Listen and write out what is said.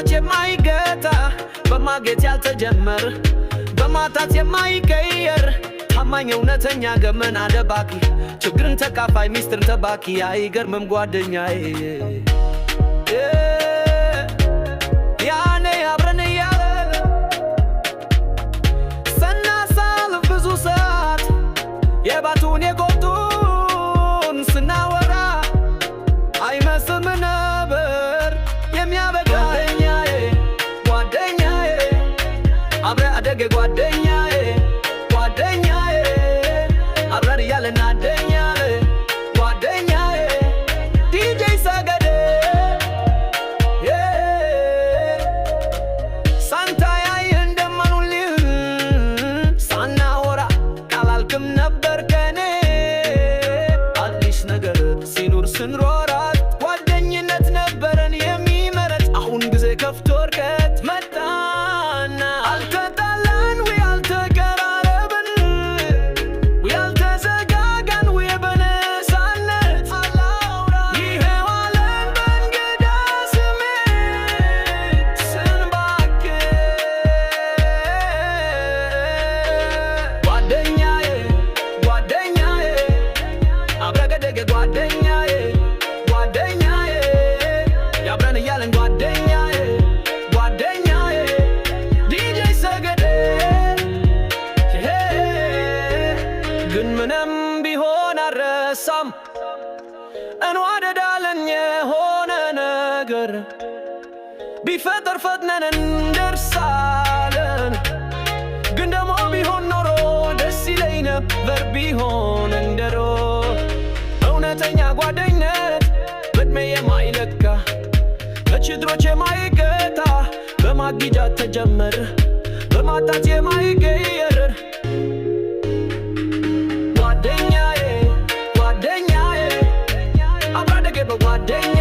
በችግሮች የማይገታ በማጌጥ ያልተጀመረ በማጣት የማይቀየር ታማኝ እውነተኛ ገመና ደባቂ ችግርን ተካፋይ ሚስጥርን ተባኪ አይገርምም ጓደኛዬ ያኔ አብረን እያለን ስናሳልፍ ብዙ ሰዓት የባቱን የጎጡን ስናወራ አይመስልም ነበር የሚያበቃ ጓደኛዬ አብረ አደገ ጓደኛዬ አብረን እያለን አደኛዬ ጓደኛዬ ዲጄ ሰገዴ ሳንታያይ እንደማኑልህ ሳናወራ ቃላልክም ነበር ከኔ አዲስ ነገር ሲኖር ስንሮራት ጓደኝነት ነበረን የሚመረጥ አሁን ጊዜ ከፍቶ እርቀት መጣና አልተጣላን ወይ አልተቀራረብን ወይ አልተዘጋጋን ወይ በነፃነት ይሄው አለን በእንግዳ ስሜት ስንባክን ጓደኛዬ አብረገደገ ጓደኛዬ ያብረን እያለን ጓደኛዬ ዲጄ ሰገዴ ግን ምንም ቢሆን አልረሳም እንዋደዳለን የሆነ ነገር ቢፈጠር ፈጥነን እንደርሳለን ግን ደሞ ቢሆን ኖሮ ደስ ይለኝ ነበር ቢሆን እንደሮ እውነተኛ ጓደኝነት በዕድሜ የማይለካ በችግሮች የማይገታ በማግጃት ተጀመረ በማጣት የማይቀየር ጓደኛዬ አብረ አደገ በጓደኛዬ